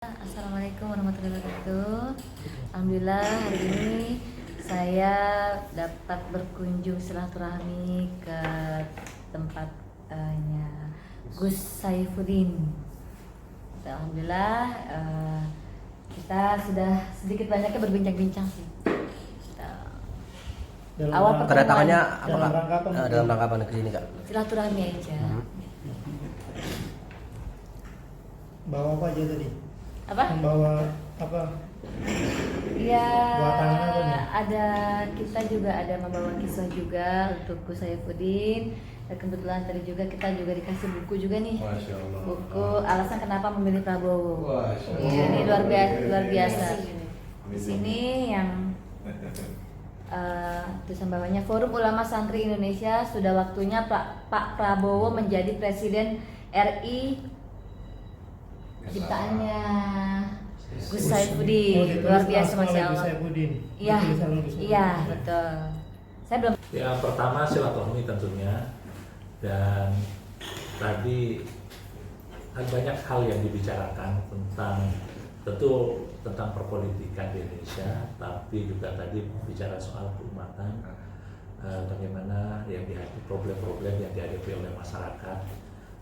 Assalamualaikum warahmatullahi wabarakatuh. Alhamdulillah hari ini saya dapat berkunjung silaturahmi ke tempatnya Gus Saifuddin. Alhamdulillah kita sudah sedikit banyaknya berbincang-bincang sih. Awal Kedatangannya pertemuan dalam rangka apa ke sini, Kak? silaturahmi aja. Bawa apa aja tadi? Apa? Membawa apa? Iya, Buatan apa nih? ada kita juga ada membawa kisah juga untuk Gus Saifuddin. Dan kebetulan tadi juga kita juga dikasih buku juga nih. Masya Allah. Buku alasan kenapa memilih Prabowo. Masya Allah. Iya, ini luar biasa. Di sini yang tulisan bawahnya Forum Ulama Santri Indonesia sudah waktunya Pak Prabowo menjadi Presiden RI. Ciptaannya Gus Saifuddin, luar biasa Masya Gus Allah. Saifuddin. Iya, Tulisan Gus Saifuddin. iya betul. Saya belum. Ya pertama silaturahmi tentunya, dan tadi ada banyak hal yang dibicarakan tentang perpolitikan di Indonesia, tapi juga tadi bicara soal keumatan, bagaimana yang dihadapi problem-problem yang dihadapi oleh masyarakat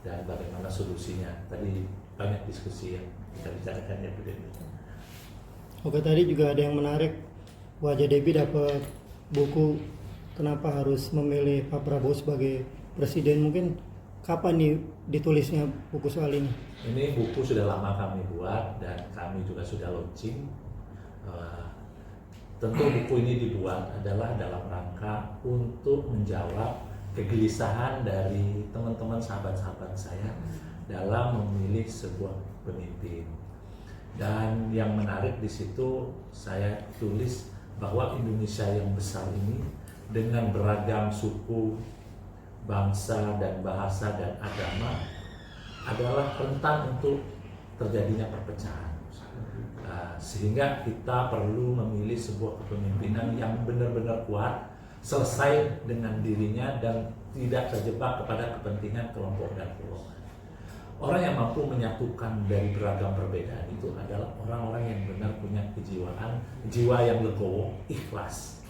dan bagaimana solusinya. Tadi banyak diskusi yang kita bicarakan ya Bu Dewi. Oke, tadi juga ada yang menarik. Wajah Debbie dapat buku kenapa harus memilih Pak Prabowo sebagai presiden. Mungkin kapan nih ditulisnya buku soal ini? Ini buku sudah lama kami buat dan kami juga sudah launching. Tentu buku ini dibuat adalah dalam rangka untuk menjawab kegelisahan dari teman-teman sahabat-sahabat saya dalam memilih sebuah pemimpin. Dan yang menarik di situ saya tulis bahwa Indonesia yang besar ini dengan beragam suku, bangsa dan bahasa dan agama adalah rentan untuk terjadinya perpecahan. Sehingga kita perlu memilih sebuah kepemimpinan yang benar-benar kuat, selesai dengan dirinya dan tidak terjebak kepada kepentingan kelompok dan golongan. Orang yang mampu menyatukan dari beragam perbedaan itu adalah orang-orang yang benar punya kejiwaan, jiwa yang legowo, ikhlas.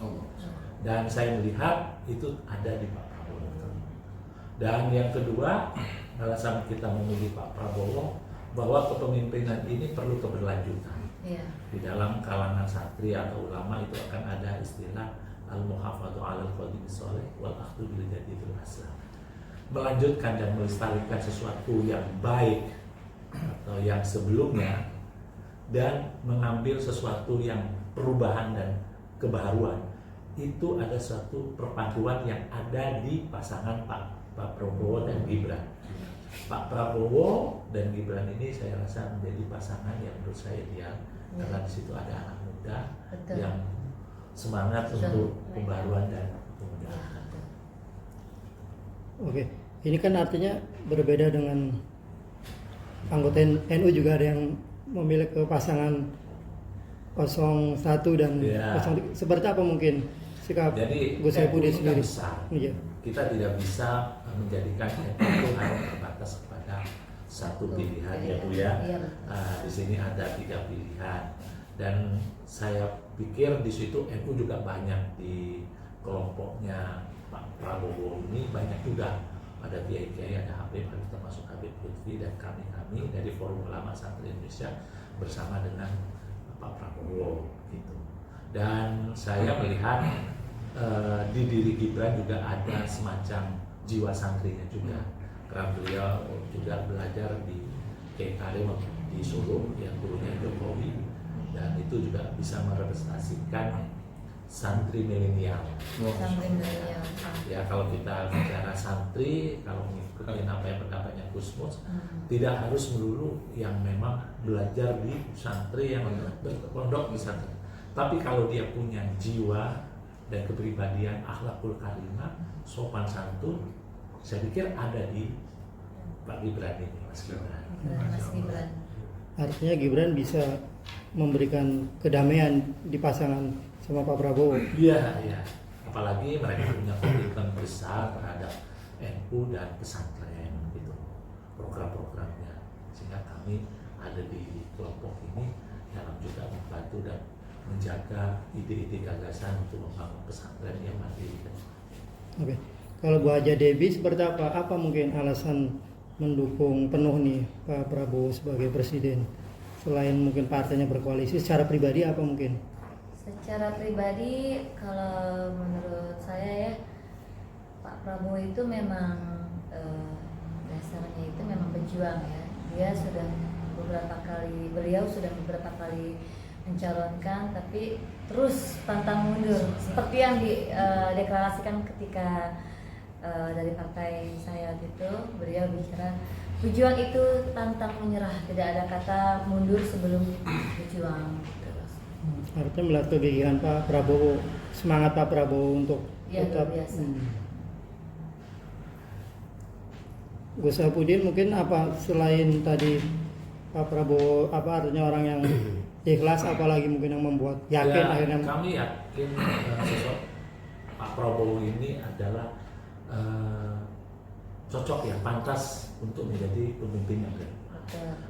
Dan saya melihat itu ada di Pak Prabowo. Dan yang kedua, alasan kita memilih Pak Prabowo bahwa kepemimpinan ini perlu keberlanjutan. Iya. Di dalam kalangan santri atau ulama itu akan ada istilah al-muhafadhu 'alal qadim sholih wal akhdhu bil jadidil aslam. Melanjutkan dan melestarikan sesuatu yang baik atau yang sebelumnya dan mengambil sesuatu yang perubahan dan kebaruan, itu ada suatu perpaduan yang ada di pasangan Pak Prabowo dan Gibran. Pak Prabowo dan Gibran ini saya rasa menjadi pasangan yang menurut saya ideal karena di situ ada anak muda Betul. yang semangat Betul. untuk pembaruan dan kemudahan. Oke, ini kan artinya berbeda dengan anggota NU, juga ada yang memilih ke pasangan 01 dan Ya. 03. Seperti apa mungkin sikap Jadi Gus Saifuddin NU ini kan sendiri? besar. Iya. Kita tidak bisa menjadikan NU itu hanya terbatas kepada satu pilihan ya Bu ya. Iya, betul. Di sini ada 3 pilihan dan saya pikir di situ NU juga banyak di kelompoknya Pak Prabowo ini banyak juga. Ada kiai-kiai, ada Habib, termasuk Habib Lutfi dan kami dari Forum Ulama Santri Indonesia bersama dengan Pak Prabowo gitu. Dan saya melihat di diri Gibran juga ada semacam jiwa santrinya juga, karena beliau juga belajar di Kiai Karim di Solo yang gurunya Jokowi, dan itu juga bisa merepresentasikan santri milenial. Santri milenial. Ya kalau kita bicara santri, kalau mengikuti apa yang pendapatnya Gusmus, tidak harus melulu yang memang belajar di santri yang berpondok di santri. Tapi kalau dia punya jiwa dan kepribadian akhlakul karimah, sopan santun, saya pikir ada di Pak Gibran ini, Mas Gibran. Mas Gibran. Artinya Gibran bisa memberikan kedamaian di pasangan sama Pak Prabowo. Iya, iya. Apalagi mereka punya komitmen besar terhadap NU dan pesantren gitu, program-programnya, sehingga kami ada di kelompok ini dalam juga membantu dan menjaga ide-ide gagasan untuk membangun pesantren yang mandiri. Oke. Kalau Bu Haja Debbie seperti apa? Apa mungkin alasan mendukung penuh nih Pak Prabowo sebagai presiden? Selain mungkin partainya berkoalisi, secara pribadi apa mungkin? Secara pribadi, kalau menurut saya ya, Pak Prabowo itu memang dasarnya itu memang pejuang ya. Beliau sudah beberapa kali mencalonkan, tapi terus pantang mundur. Seperti yang dideklarasikan ketika dari partai saya gitu, beliau bicara pejuang itu pantang menyerah, tidak ada kata mundur sebelum berjuang. Artinya melihat kegigihan Pak Prabowo, semangat Pak Prabowo untuk Ya, tetap. luar biasa. Gus Sapudin mungkin apa selain tadi Pak Prabowo, apa artinya orang yang ikhlas, apalagi mungkin yang membuat yakin Ya, akhirnya? kami yakin sosok Pak Prabowo ini adalah cocok ya, pantas untuk menjadi pemimpin yang baik.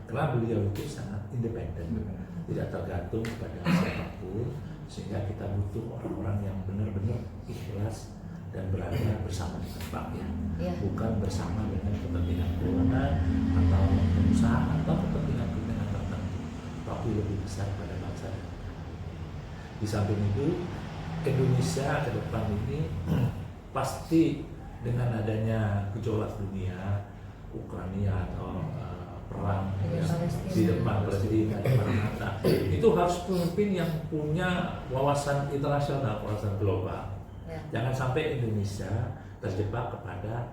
Karena beliau itu sangat independen, tidak tergantung pada siapapun, sehingga kita butuh orang-orang yang benar-benar ikhlas dan berada bersama dengan rakyat, bukan bersama dengan kepentingan golongan atau pengusaha atau kepentingan tertentu, tapi lebih besar pada bangsa. Di samping itu, Indonesia ke depan ini pasti dengan adanya gejolak dunia, Ukraina atau perang di depan Palestina, di depan mata, itu harus pemimpin yang punya wawasan internasional, wawasan global. Jangan sampai Indonesia terjebak kepada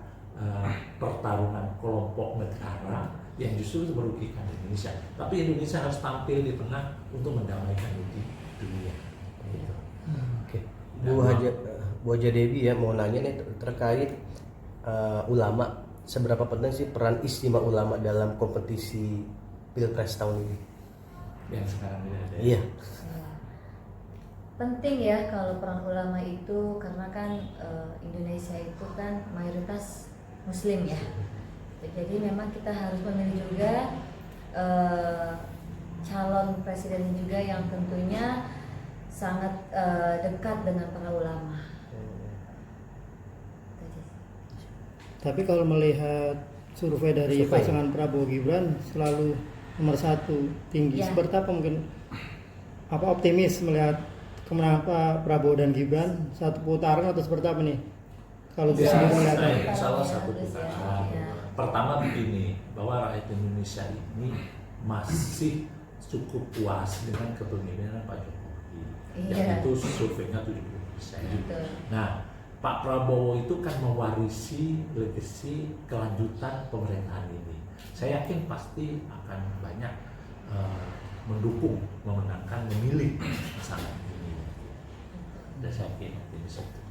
pertarungan kelompok negara yang justru merugikan Indonesia. Tapi Indonesia harus tampil di tengah untuk mendamaikan dunia. Gitu. Oke. Bu Haja Debbie ya, mau nanya nih terkait ulama. Seberapa penting sih peran istimewa ulama dalam kompetisi Pilpres tahun ini? Yang sekarang ini ada. Iya. Penting ya kalau peran ulama itu, karena kan Indonesia itu kan mayoritas Muslim ya. Jadi memang kita harus memilih juga calon presiden juga yang tentunya sangat dekat dengan para ulama. Tapi kalau melihat survei dari pasangan Prabowo Gibran selalu nomor 1 tinggi. Ya. Seperti apa mungkin? Apa optimis melihat kemenangan Pak Prabowo dan Gibran satu putaran atau seperti apa nih? Kalau bisa melihat salah satu putaran. Pertama begini, bahwa rakyat Indonesia ini masih cukup puas dengan kepemimpinan Pak Jokowi. Yang itu surveinya 70%. Nah, Pak Prabowo itu kan mewarisi legasi kelanjutan pemerintahan ini. Saya yakin pasti akan banyak mendukung, memenangkan, memilih pasangan ini. Dan saya yakin di situ.